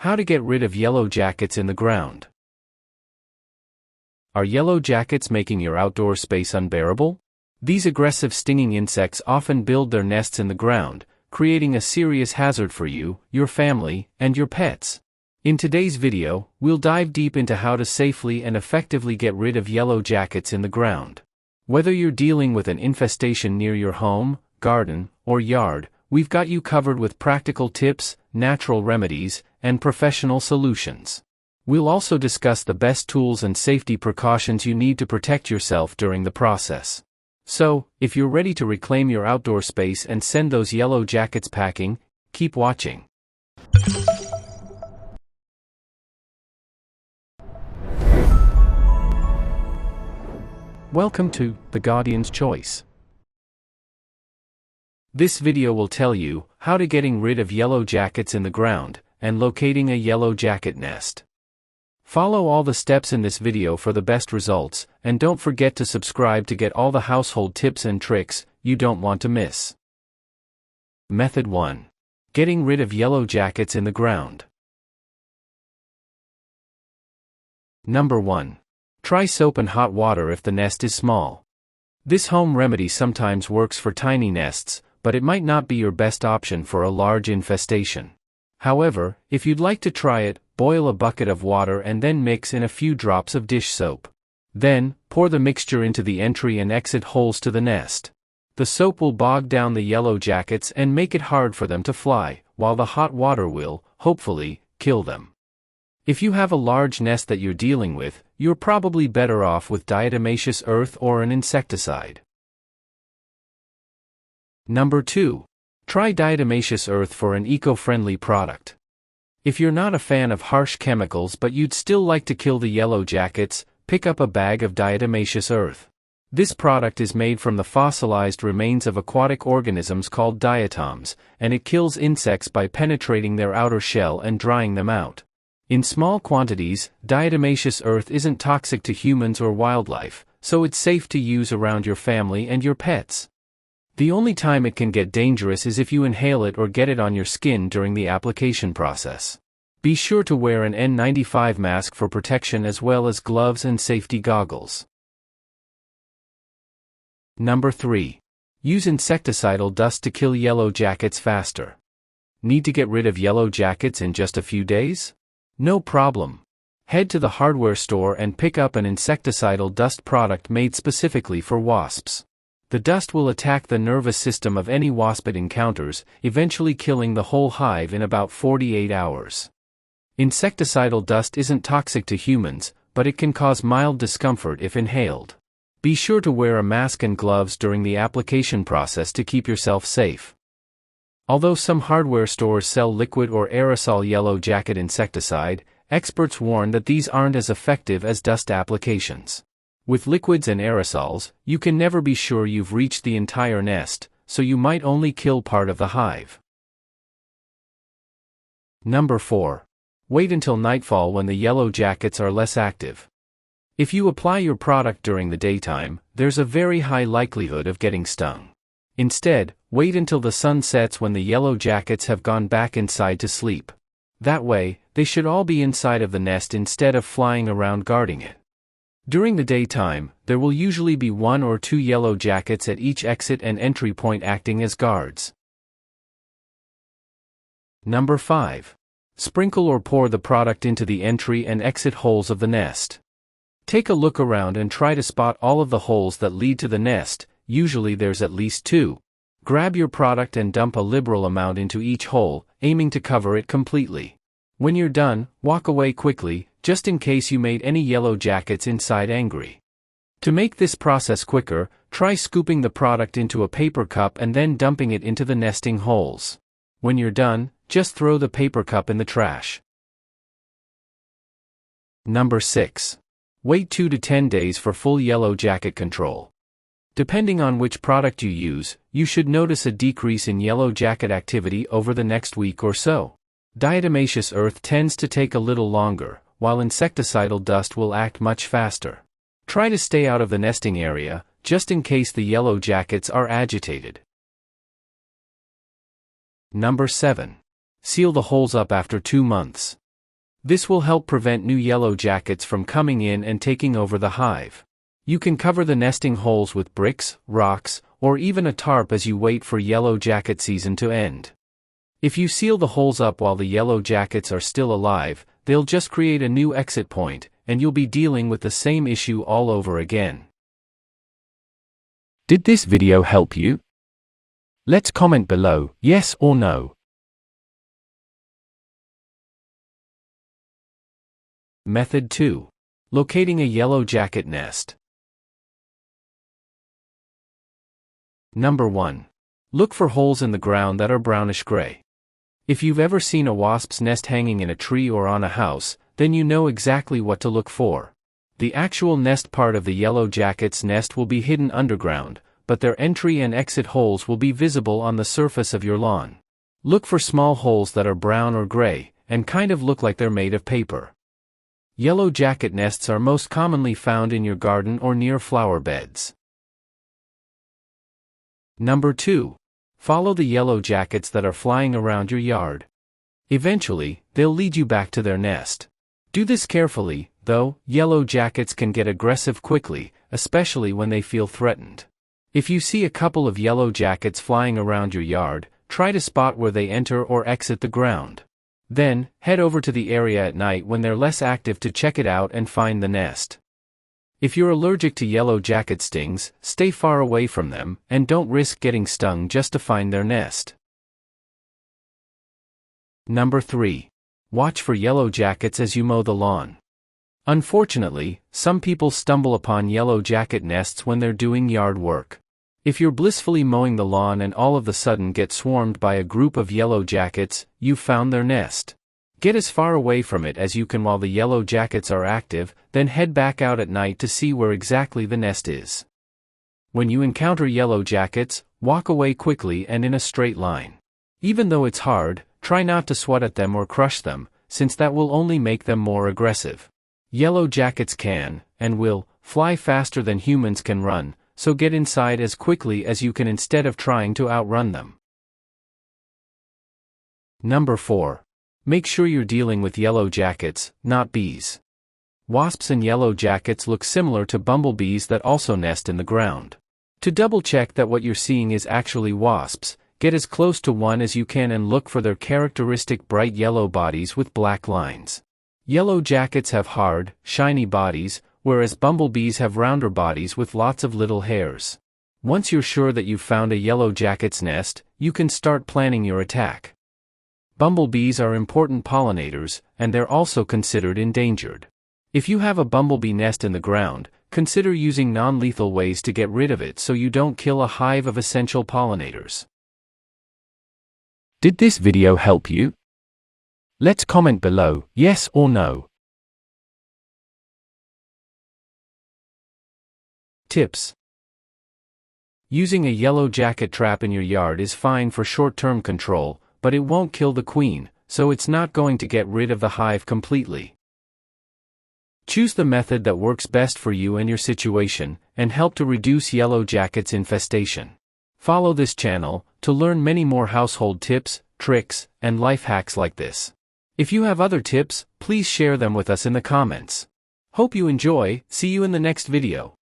How to get rid of yellow jackets in the ground. Are yellow jackets making your outdoor space unbearable? These aggressive stinging insects often build their nests in the ground, creating a serious hazard for you, your family, and your pets. In today's video, we'll dive deep into how to safely and effectively get rid of yellow jackets in the ground. Whether you're dealing with an infestation near your home, garden, or yard, we've got you covered with practical tips, natural remedies, and professional solutions. We'll also discuss the best tools and safety precautions you need to protect yourself during the process. So, if you're ready to reclaim your outdoor space and send those yellow jackets packing, keep watching. Welcome to The Guardian's Choice. This video will tell you how to getting rid of yellow jackets in the ground and locating a yellow jacket nest. Follow all the steps in this video for the best results, and don't forget to subscribe to get all the household tips and tricks you don't want to miss. Method 1. Getting rid of yellow jackets in the ground. Number 1. Try soap and hot water if the nest is small. This home remedy sometimes works for tiny nests, but it might not be your best option for a large infestation. However, if you'd like to try it, boil a bucket of water and then mix in a few drops of dish soap. Then, pour the mixture into the entry and exit holes to the nest. The soap will bog down the yellow jackets and make it hard for them to fly, while the hot water will, hopefully, kill them. If you have a large nest that you're dealing with, you're probably better off with diatomaceous earth or an insecticide. Number 2. Try diatomaceous earth for an eco-friendly product. If you're not a fan of harsh chemicals but you'd still like to kill the yellow jackets, pick up a bag of diatomaceous earth. This product is made from the fossilized remains of aquatic organisms called diatoms, and it kills insects by penetrating their outer shell and drying them out. In small quantities, diatomaceous earth isn't toxic to humans or wildlife, so it's safe to use around your family and your pets. The only time it can get dangerous is if you inhale it or get it on your skin during the application process. Be sure to wear an N95 mask for protection as well as gloves and safety goggles. Number 3. Use insecticidal dust to kill yellow jackets faster. Need to get rid of yellow jackets in just a few days? No problem. Head to the hardware store and pick up an insecticidal dust product made specifically for wasps. The dust will attack the nervous system of any wasp it encounters, eventually killing the whole hive in about 48 hours. Insecticidal dust isn't toxic to humans, but it can cause mild discomfort if inhaled. Be sure to wear a mask and gloves during the application process to keep yourself safe. Although some hardware stores sell liquid or aerosol yellow jacket insecticide, experts warn that these aren't as effective as dust applications. With liquids and aerosols, you can never be sure you've reached the entire nest, so you might only kill part of the hive. Number 4. Wait until nightfall when the yellow jackets are less active. If you apply your product during the daytime, there's a very high likelihood of getting stung. Instead, wait until the sun sets when the yellow jackets have gone back inside to sleep. That way, they should all be inside of the nest instead of flying around guarding it. During the daytime, there will usually be 1 or 2 yellow jackets at each exit and entry point acting as guards. Number 5. Sprinkle or pour the product into the entry and exit holes of the nest. Take a look around and try to spot all of the holes that lead to the nest, usually there's at least 2. Grab your product and dump a liberal amount into each hole, aiming to cover it completely. When you're done, walk away quickly, just in case you made any yellow jackets inside angry. To make this process quicker, try scooping the product into a paper cup and then dumping it into the nesting holes. When you're done, just throw the paper cup in the trash. Number 6. Wait 2 to 10 days for full yellow jacket control. Depending on which product you use, you should notice a decrease in yellow jacket activity over the next week or so. Diatomaceous earth tends to take a little longer, while insecticidal dust will act much faster. Try to stay out of the nesting area, just in case the yellow jackets are agitated. Number 7. Seal the holes up after 2 months. This will help prevent new yellow jackets from coming in and taking over the hive. You can cover the nesting holes with bricks, rocks, or even a tarp as you wait for yellow jacket season to end. If you seal the holes up while the yellow jackets are still alive, they'll just create a new exit point, and you'll be dealing with the same issue all over again. Did this video help you? Let's comment below, yes or no. Method 2. Locating a yellow jacket nest. Number 1. Look for holes in the ground that are brownish gray. If you've ever seen a wasp's nest hanging in a tree or on a house, then you know exactly what to look for. The actual nest part of the yellow jacket's nest will be hidden underground, but their entry and exit holes will be visible on the surface of your lawn. Look for small holes that are brown or gray, and kind of look like they're made of paper. Yellow jacket nests are most commonly found in your garden or near flower beds. Number 2. Follow the yellow jackets that are flying around your yard. Eventually, they'll lead you back to their nest. Do this carefully, though. Yellow jackets can get aggressive quickly, especially when they feel threatened. If you see a couple of yellow jackets flying around your yard, try to spot where they enter or exit the ground. Then, head over to the area at night when they're less active to check it out and find the nest. If you're allergic to yellow jacket stings, stay far away from them, and don't risk getting stung just to find their nest. Number 3. Watch for yellow jackets as you mow the lawn. Unfortunately, some people stumble upon yellow jacket nests when they're doing yard work. If you're blissfully mowing the lawn and all of a sudden get swarmed by a group of yellow jackets, you've found their nest. Get as far away from it as you can while the yellow jackets are active, then head back out at night to see where exactly the nest is. When you encounter yellow jackets, walk away quickly and in a straight line. Even though it's hard, try not to swat at them or crush them, since that will only make them more aggressive. Yellow jackets can, and will, fly faster than humans can run, so get inside as quickly as you can instead of trying to outrun them. Number 4. Make sure you're dealing with yellow jackets, not bees. Wasps and yellow jackets look similar to bumblebees that also nest in the ground. To double-check that what you're seeing is actually wasps, get as close to one as you can and look for their characteristic bright yellow bodies with black lines. Yellow jackets have hard, shiny bodies, whereas bumblebees have rounder bodies with lots of little hairs. Once you're sure that you've found a yellow jacket's nest, you can start planning your attack. Bumblebees are important pollinators, and they're also considered endangered. If you have a bumblebee nest in the ground, consider using non-lethal ways to get rid of it so you don't kill a hive of essential pollinators. Did this video help you? Let's comment below, yes or no. Tips. Using a yellow jacket trap in your yard is fine for short-term control, but it won't kill the queen, so it's not going to get rid of the hive completely. Choose the method that works best for you and your situation, and help to reduce yellow jackets infestation. Follow this channel to learn many more household tips, tricks, and life hacks like this. If you have other tips, please share them with us in the comments. Hope you enjoy. See you in the next video.